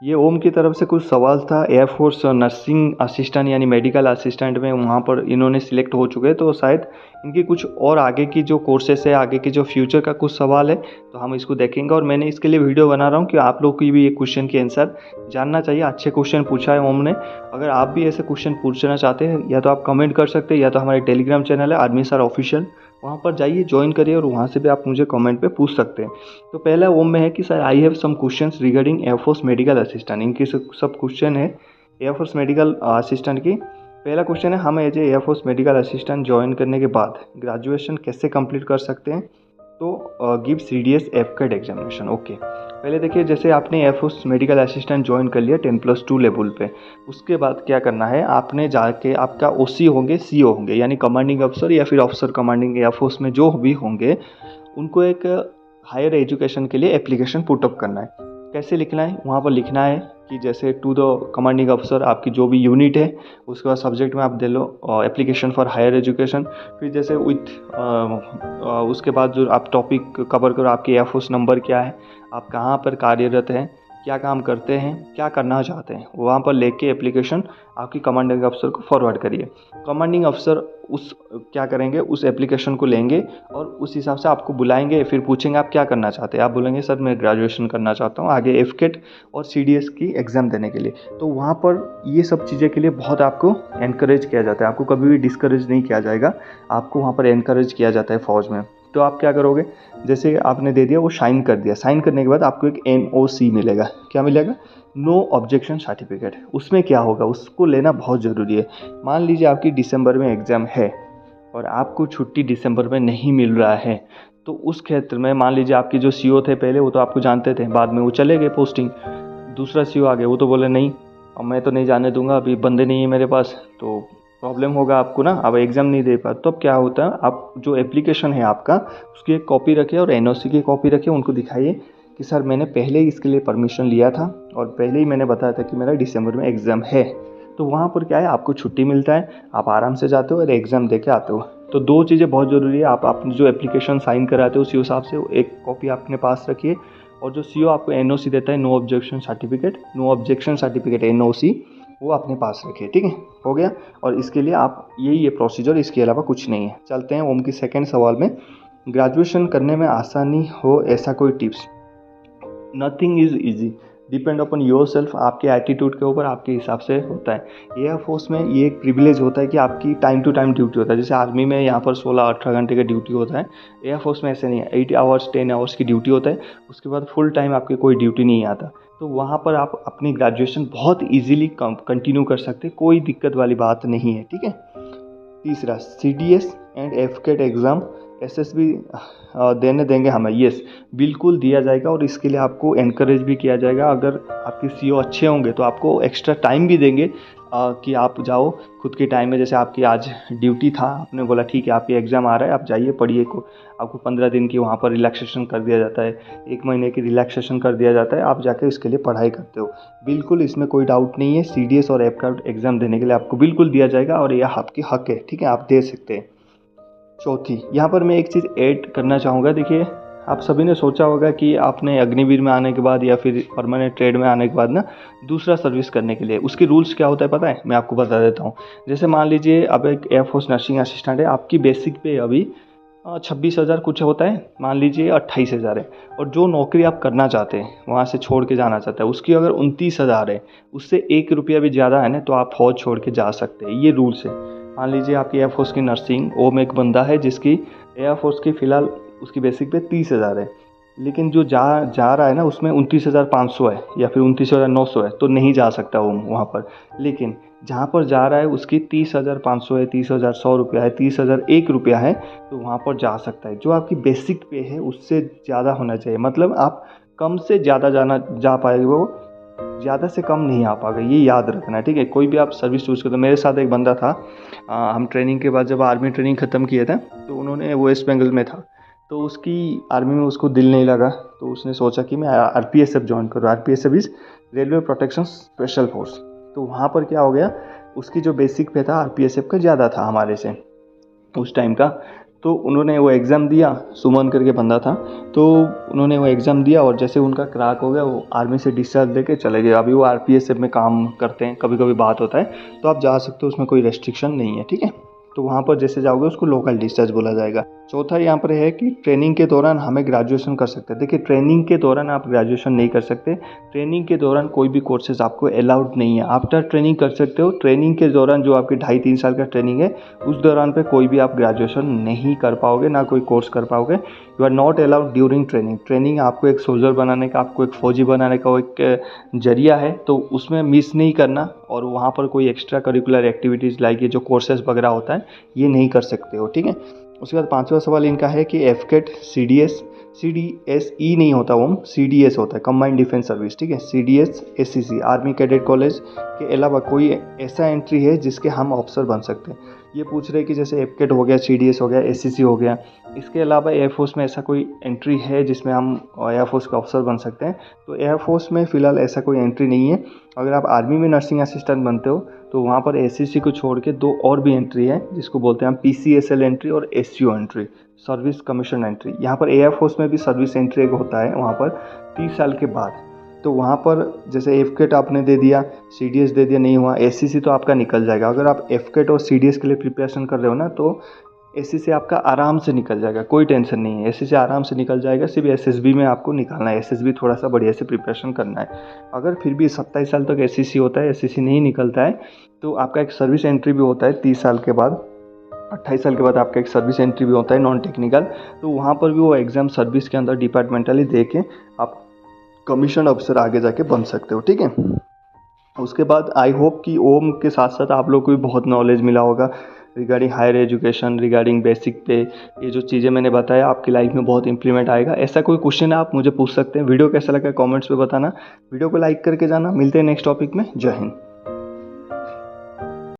ये ओम की तरफ से कुछ सवाल था। एयरफोर्स नर्सिंग असिस्टेंट यानी मेडिकल असिस्टेंट में वहाँ पर इन्होंने सिलेक्ट हो चुके हैं, तो शायद इनकी कुछ और आगे की जो कोर्सेस है, आगे की जो फ्यूचर का कुछ सवाल है, तो हम इसको देखेंगे। और मैंने इसके लिए वीडियो बना रहा हूँ कि आप लोग की भी ये क्वेश्चन की आंसर जानना चाहिए। अच्छे क्वेश्चन पूछा है ओम ने। अगर आप भी ऐसे क्वेश्चन पूछना चाहते हैं, या तो आप कमेंट कर सकते हैं, या तो हमारे टेलीग्राम चैनल है आर्मी सर ऑफिशियल, वहाँ पर जाइए, ज्वाइन करिए, और वहाँ से भी आप मुझे कमेंट पे पूछ सकते हैं। तो पहला ओम में है कि sir I have some questions regarding air force medical assistant. इनकी सब क्वेश्चन है एयरफोर्स मेडिकल असिस्टेंट की। पहला क्वेश्चन है, हम as a air force medical assistant join करने के बाद ग्रेजुएशन कैसे कंप्लीट कर सकते हैं? तो गिव CDS एफकेट एग्जामिनेशन। ओके, पहले देखिए, जैसे आपने एयरफोर्स मेडिकल असिस्टेंट ज्वाइन कर लिया 10+2 लेवल पे, उसके बाद क्या करना है, आपने जाके आपका OC होंगे, CO होंगे, यानी कमांडिंग अफसर या फिर ऑफिसर कमांडिंग एयरफोर्स में जो भी होंगे, उनको एक हायर एजुकेशन के लिए एप्लीकेशन पुटअप करना है। कैसे लिखना है? वहाँ पर लिखना है कि जैसे टू द कमांडिंग अफसर, आपकी जो भी यूनिट है, उसके बाद सब्जेक्ट में आप दे लो एप्लीकेशन फॉर हायर एजुकेशन। फिर जैसे उसके बाद जो आप टॉपिक कवर करो, आपके एयरफोर्स नंबर क्या है, आप कहाँ पर कार्यरत हैं, क्या काम करते हैं, क्या करना चाहते हैं, वहाँ पर लेके एप्लीकेशन आपकी कमांडिंग अफसर को फॉरवर्ड करिए। कमांडिंग अफसर क्या करेंगे, उस एप्लीकेशन को लेंगे और उस हिसाब से आपको बुलाएंगे। फिर पूछेंगे आप क्या करना चाहते हैं। आप बोलेंगे सर मैं ग्रेजुएशन करना चाहता हूँ आगे एफकेट और CDS की एग्ज़ाम देने के लिए। तो वहाँ पर ये सब चीज़ें के लिए बहुत आपको एनकरेज किया जाता है। आपको कभी भी डिस्करेज नहीं किया जाएगा, आपको वहाँ पर एनकरेज किया जाता है फ़ौज में। तो आप क्या करोगे, जैसे आपने दे दिया, वो साइन कर दिया, साइन करने के बाद आपको एक NOC मिलेगा। क्या मिलेगा? No objection certificate. उसमें क्या होगा, उसको लेना बहुत ज़रूरी है। मान लीजिए आपकी दिसंबर में एग्ज़ाम है और आपको छुट्टी दिसंबर में नहीं मिल रहा है, तो उस क्षेत्र में मान लीजिए आपके जो CO थे पहले, वो तो आपको जानते थे, बाद में वो चले गए पोस्टिंग, दूसरा CO आ गया, वो तो बोले नहीं अब मैं तो नहीं जाने दूंगा, अभी बंदे नहीं है मेरे पास, तो प्रॉब्लम होगा आपको ना, अब एग्ज़ाम नहीं दे पा। तो अब क्या होता है, आप जो एप्लीकेशन है आपका, उसकी एक कॉपी रखिए और NOC की कॉपी रखिए, उनको दिखाइए कि सर मैंने पहले ही इसके लिए परमिशन लिया था और पहले ही मैंने बताया था कि मेरा दिसंबर में एग्ज़ाम है। तो वहाँ पर क्या है, आपको छुट्टी मिलता है, आप आराम से जाते हो और एग्ज़ाम दे के आते हो। तो दो चीज़ें बहुत ज़रूरी है। आप जो एप्लीकेशन साइन कराते हो उसी हिसाब से एक कॉपी अपने पास रखिए, और जो CO आपको NOC देता है, नो ऑब्जेक्शन सर्टिफिकेट NOC, वो अपने पास रखिए। ठीक है, हो गया। और इसके लिए आप यही है प्रोसीजर, इसके अलावा कुछ नहीं है। चलते हैं ओम की सेकंड सवाल में। ग्रेजुएशन करने में आसानी हो ऐसा कोई tips? Nothing is easy, depend upon your self. आपके एटीट्यूड के ऊपर, आपके हिसाब से होता है। एयरफोर्स में ये एक प्रिविलेज होता है कि आपकी टाइम टू टाइम ड्यूटी होता है। जैसे आर्मी में यहाँ पर 16-18 घंटे का ड्यूटी होता है, एयरफोर्स में ऐसे नहीं है। 8 आवर्स 10 आवर्स की ड्यूटी होता है, उसके बाद फुल टाइम आपकी कोई ड्यूटी नहीं आता। तो वहाँ पर आप अपनी ग्रेजुएशन बहुत ईजीली कंटिन्यू कर सकते हैं, कोई दिक्कत वाली बात नहीं है। ठीक है। तीसरा, CDS एंड एफकेट एग्ज़ाम SSB देने देंगे हमें? यस, बिल्कुल दिया जाएगा, और इसके लिए आपको एनकरेज भी किया जाएगा। अगर आपके CO अच्छे होंगे तो आपको एक्स्ट्रा टाइम भी देंगे कि आप जाओ खुद के टाइम में। जैसे आपकी आज ड्यूटी था, आपने बोला ठीक है आपकी एग्ज़ाम आ रहा है, आप जाइए पढ़िए को, आपको 15 दिन की वहाँ पर रिलैक्सेशन कर दिया जाता है, 1 महीने की रिलैक्सेशन कर दिया जाता है, आप जाके इसके लिए पढ़ाई करते हो। बिल्कुल इसमें कोई डाउट नहीं है, CDS और एफकेट एग्ज़ाम देने के लिए आपको बिल्कुल दिया जाएगा, और यह आपकी हक है। ठीक है, आप दे सकते हैं। चौथी, यहाँ पर मैं एक चीज़ ऐड करना चाहूँगा। देखिए, आप सभी ने सोचा होगा कि आपने अग्निवीर में आने के बाद या फिर परमानेंट ट्रेड में आने के बाद ना दूसरा सर्विस करने के लिए उसके रूल्स क्या होता है पता है? मैं आपको बता देता हूँ। जैसे मान लीजिए अब एक एयरफोर्स नर्सिंग असिस्टेंट है, आपकी बेसिक पे अभी 26,000 कुछ होता है, मान लीजिए 28,000 है, और जो नौकरी आप करना चाहते हैं, वहाँ से छोड़ के जाना चाहते हैं, उसकी अगर 29,000 है, उससे 1 रुपया भी ज़्यादा है ना, तो आप फौज छोड़ के जा सकते हैं। ये रूल्स है। मान लीजिए आपकी एयरफोर्स की नर्सिंग, वो में एक बंदा है जिसकी एयरफोर्स की फ़िलहाल उसकी बेसिक पे 30,000 है, लेकिन जो जा रहा है ना उसमें 29,500 है या फिर 29,900 है, तो नहीं जा सकता वो वहाँ पर। लेकिन जहाँ पर जा रहा है उसकी 30,500 है, 30,100 रुपया है, 30,001 रुपया है, तो वहाँ पर जा सकता है। जो आपकी बेसिक पे है उससे ज़्यादा होना चाहिए, मतलब आप कम से ज़्यादा जा पाएंगे, वो ज़्यादा से कम नहीं आ पाएगा, ये याद रखना है। ठीक है, कोई भी आप सर्विस चूज़ करते। मेरे साथ एक बंदा था, हम ट्रेनिंग के बाद जब आर्मी ट्रेनिंग ख़त्म किए थे, तो उन्होंने वेस्ट बंगाल में था, तो उसकी आर्मी में उसको दिल नहीं लगा, तो उसने सोचा कि मैं RPSF ज्वाइन करूँ। RPSF is railway protection special force. तो वहाँ पर क्या हो गया, उसकी जो बेसिक पे था RPSF का ज़्यादा था हमारे से उस टाइम का, तो उन्होंने वो एग्ज़ाम दिया, सुमन करके बंदा था, तो उन्होंने वो एग्ज़ाम दिया और जैसे उनका क्रैक हो गया वो आर्मी से डिस्चार्ज लेके चले गए। अभी वो आरपीएफ में काम करते हैं, कभी कभी बात होता है, तो आप जा सकते हो, उसमें कोई रेस्ट्रिक्शन नहीं है, ठीक है। तो वहाँ पर जैसे जाओगे उसको लोकल डिस्चार्ज बोला जाएगा। चौथा यहाँ पर है कि ट्रेनिंग के दौरान हमें ग्रेजुएशन कर सकते हैं। देखिए ट्रेनिंग के दौरान आप ग्रेजुएशन नहीं कर सकते, ट्रेनिंग के दौरान कोई भी कोर्सेज आपको अलाउड नहीं है। आफ्टर ट्रेनिंग कर सकते हो, ट्रेनिंग के दौरान जो आपकी 2.5-3 साल का ट्रेनिंग है उस दौरान पे कोई भी आप ग्रेजुएशन नहीं कर पाओगे, ना कोई कोर्स कर पाओगे। You are not allowed during training. Training आपको एक सोल्जर बनाने का, आपको एक फौजी बनाने का वो एक जरिया है, तो उसमें मिस नहीं करना। और वहाँ पर कोई एक्स्ट्रा करिकुलर एक्टिविटीज़ लाइक ये जो कोर्सेज वगैरह होता है ये नहीं कर सकते हो, ठीक है। उसके बाद 5वां सवाल इनका है कि एफकेट, सीडीएस, सीडीएसई नहीं होता वो, सीडीएस होता है, कंबाइंड डिफेंस सर्विस, ठीक है। CDS, SCC, army cadet college के अलावा कोई ऐसा एंट्री है जिसके हम ऑफिसर बन सकते हैं। ये पूछ रहे हैं कि जैसे एफकेट हो गया, सीडीएस हो गया, एससीसी हो गया, इसके अलावा एयरफोर्स में ऐसा कोई एंट्री है जिसमें हम एयरफोर्स के ऑफिसर बन सकते हैं। तो एयरफोर्स में फ़िलहाल ऐसा कोई एंट्री नहीं है। अगर आप आर्मी में नर्सिंग असिस्टेंट बनते हो तो वहाँ पर एससीसी को छोड़ के 2 और भी एंट्री है जिसको बोलते हैं हम पीसीएसएल एंट्री और SCO entry, service commission entry. यहाँ पर एयरफोर्स में भी सर्विस एंट्री एक होता है वहाँ पर 30 साल के बाद। तो वहाँ पर जैसे एफकेट आपने दे दिया, सीडीएस दे दिया, नहीं हुआ, एससीसी तो आपका निकल जाएगा। अगर आप एफकेट और सीडीएस के लिए प्रिपरेशन कर रहे हो ना तो एससीसी आपका आराम से निकल जाएगा, कोई टेंशन नहीं है, एससीसी आराम से निकल जाएगा। सिर्फ एसएसबी में आपको निकालना है, एसएसबी थोड़ा सा बढ़िया से प्रिपरेशन करना है। अगर फिर भी 27 साल तक एससीसी होता है, एससीसी नहीं निकलता है, तो आपका एक सर्विस एंट्री भी होता है 30 साल के बाद, 28 साल के बाद आपका एक सर्विस एंट्री भी होता है नॉन टेक्निकल। तो वहाँ पर भी वो एग्ज़ाम सर्विस के अंदर डिपार्टमेंटली दे के आप कमीशन अफसर आगे जाके बन सकते हो, ठीक है। उसके बाद आई होप कि ओम के साथ साथ आप लोग को भी बहुत नॉलेज मिला होगा regarding higher education, regarding basic pay. ये जो चीज़ें मैंने बताया आपकी लाइफ में बहुत इंप्लीमेंट आएगा। ऐसा कोई क्वेश्चन है आप मुझे पूछ सकते हैं। वीडियो कैसा लगा कमेंट्स पे बताना, वीडियो को लाइक करके जाना। मिलते हैं नेक्स्ट टॉपिक में। जय हिंद।